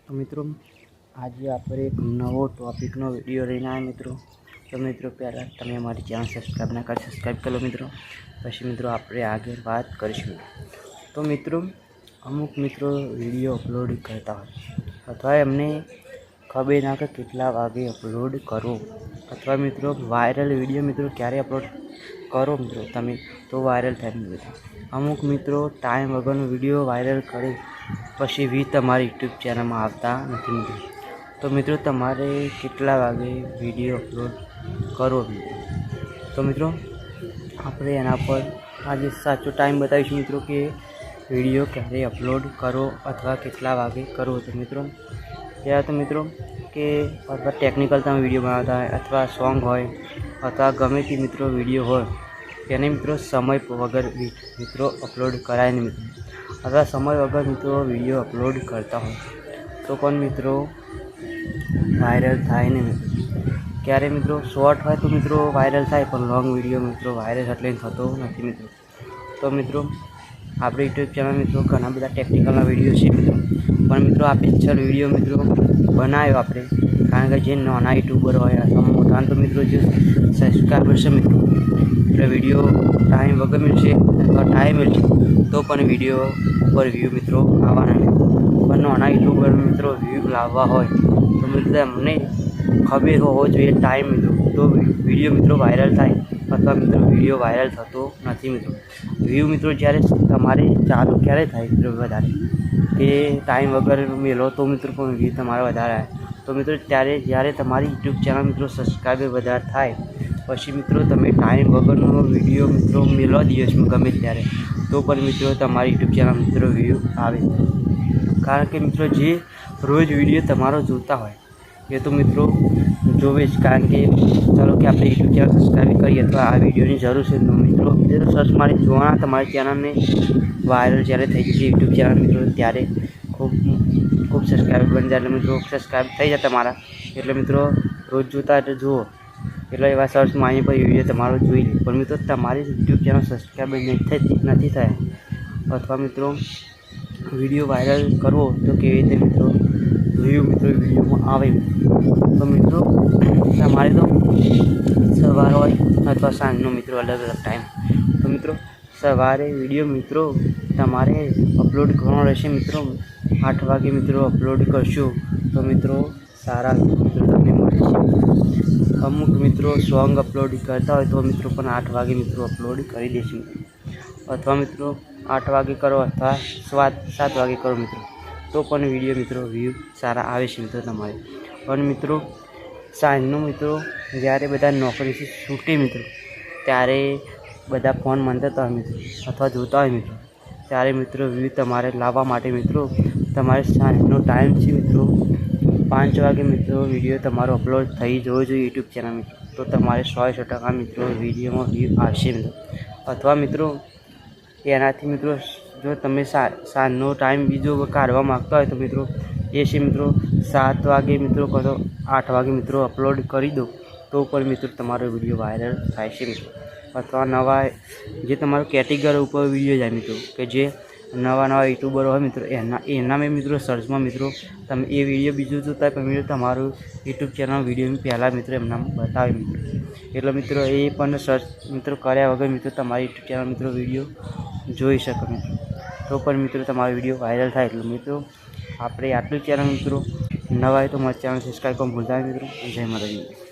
तो मित्रों आज आप एक नवो टॉपिकनो विडियो लईने आया मित्रों। तो मित्रों पहला तमे हमारी चैनल सब्सक्राइब ना कर सब्सक्राइब कर लो मित्रों, पछी मित्रों आपणे आगे बात करीशुं। तो मित्रों अमुक मित्रों विडियो अपलोड करता होय अथवा एमने खबर ना के केटला वागे अपलोड करो अथवा मित्रों वायरल विडियो मित्रों क्यारे अपलोड करो मित्रों तमे तो वायरल थाय मित्रों। अमुक मित्रों टाइम वगरनो विडियो वायरल करे पछी भी तमारी यूट्यूब चैनल में आवता नथी मित्रों। तो मित्रों तमारे केटला वागे विडियो अपलोड करो मित्रों। तो मित्रों आपणे एना पर आज साचो टाइम बतावीशुं मित्रों कि विडियो क्यारे अपलोड करो अथवा केटला वागे करो। तो मित्रों पहला तो मित्रों कि अथवा टेक्निकल तमे विडियो बनावता होय अथवा सॉन्ग होय अथवा गमे ते मित्रों विडियो होय तेने मित्रों समय वगर मित्रों अपलोड कराय नहीं मित्रों। अथवा समय वगर मित्रों विडियो अपलोड करता हो तो पण मित्रों वायरल थाय नहीं मित्रों। क्यारे मित्रों शॉर्ट होय तो मित्रों वायरल थाय पण लॉन्ग विडियो मित्रों वायरल एटले थतो नथी मित्रों। तो मित्रों आपणे यूट्यूब चैनल मित्रों घणा बधा टेक्निकल विडियो छे मित्रों, पण मित्रों आ पिक्चर विडियो मित्रों बनाव्यो आपणे कारण के जे नाना यूट्यूबर होय अथवा मोटा तो मित्रों जो सब्सक्राइबर छे मित्रों એટલે વિડીયો ટાઈમ વગર મિલશે અથવા ટાઈમ મિલશે તો પણ વિડીયો પર વ્યૂ મિત્રો આવવાના નહીં। પણ નાના યુટ્યુબર મિત્રો વ્યૂ લાવવા હોય તો મિત્રો અમને ખબર હોવો જોઈએ ટાઈમ મિત્રો તો વિડીયો મિત્રો વાયરલ થાય અથવા મિત્રો વિડીયો વાયરલ થતો નથી મિત્રો। વ્યૂ મિત્રો જ્યારે તમારે ચાલુ ક્યારે થાય મિત્રો વધારે કે ટાઈમ વગર મેળો તો મિત્રો પણ વ્યૂ તમારે વધારે આવે તો મિત્રો ત્યારે જ્યારે તમારી યુટ્યુબ ચેનલ મિત્રો સબસ્ક્રાઈબર વધારે થાય पछी मित्रों तमे टाइम वगरनो विडियो मित्रों मेलवा दिवस में गमे त्यारे तो पण मित्रों तमारी यूट्यूब चैनल मित्रों व्यू आवे। कारण के मित्रों जे रोज विडियो तमारो जोता होय ये तो मित्रों जोवे ज। कारण के चलो कि आपणे यूट्यूब चैनल सब्सक्राइब करिए तो आ विडियोनी जरूर छे तो मित्रों जो सर्च मारी जोवा तमारी चैनल ने वायरल ज्यारे थई जशे यूट्यूब चैनल मित्रों त्यारे खूब सब्सक्राइब बन जाए मित्रों सब्सक्राइब थई जाए तमारा एटले मित्रों रोज जोता एटले जुओ એટલે એવા સર્ચ મારી પર વિડીયો તમારો જોઈ લે પણ મિત્રો તમારી યુટ્યુબ ચેનલ સબસ્ક્રાઈબ નથી થાય અથવા મિત્રો વિડીયો વાયરલ કરવો તો કેવી રીતે મિત્રો વ્યૂ મિત્રો વિડીયોમાં આવે તો મિત્રો તમારે તો સવાર હોય અથવા સાંજનો મિત્રો અલગ અલગ ટાઈમ તો મિત્રો સવારે વિડીયો મિત્રો તમારે અપલોડ કરવાનો રહેશે મિત્રો 8 વાગે મિત્રો અપલોડ કરશો તો મિત્રો सारा मित्रों तमने मळे छे। अमुक मित्रों सॉन्ग अपलोड करता हो तो मित्रों पण 8 वागे मित्रों अपलोड करी देशे अथवा मित्रों 8 वागे करो अथवा 7 वागे करो मित्रों तो पण विडियो मित्रों व्यू सारा आवे छे मित्रों तमारे। पण मित्रों साँजनो मित्रों ज्यारे बधा नौकरीथी छूटे मित्रों त्यारे बधा फोन मंगाता होय मित्रों अथवा जोता होय मित्रों त्यारे मित्रों व्यू तमारे लाववा माटे मित्रों तमारे साँजनो टाइम छे मित्रों 5 वागे मित्रों विडियो तमारो अपलोड थई जवो जोईए यूट्यूब चैनल में तो तमारे 100% मित्रों विडियो में व्यू आवशे मित्रों। अथवा मित्रों एनाथी मित्रों जो तमे साँजनो टाइम बीजो काढवा मांगता होय तो मित्रों ए छे मित्रों 7 वागे मित्रों कतो 8 वागे मित्रों अपलोड करी दो तो पण मित्रों तमारो विडियो वायरल थाय छे मित्रों। अथवा नवा जे तमारो केटेगरी पर विडियो जाए मित्रों कि जे नवा नवा यूट्यूबर हो मित्रों एना में मित्रों सर्च में मित्रों तब ये विडियो बीजू जोता है मित्रों तमारू यूट्यूब चैनल विडियो में पहला मित्रों एमना बतावे मित्रों एटले मित्रों ये पण सर्च मित्रों कर्या वगर मित्रों तमारी यूट्यूब चैनल मित्रों विडियो जोई शके मित्रों तो पण मित्रों तमारो विडियो वायरल थाय एटले मित्रों आपणे आटलू चैनल मित्रों नवा है तो मारी चैनल सब्सक्राइब करवानुं भूलता नहीं मित्रों। जय माताजी।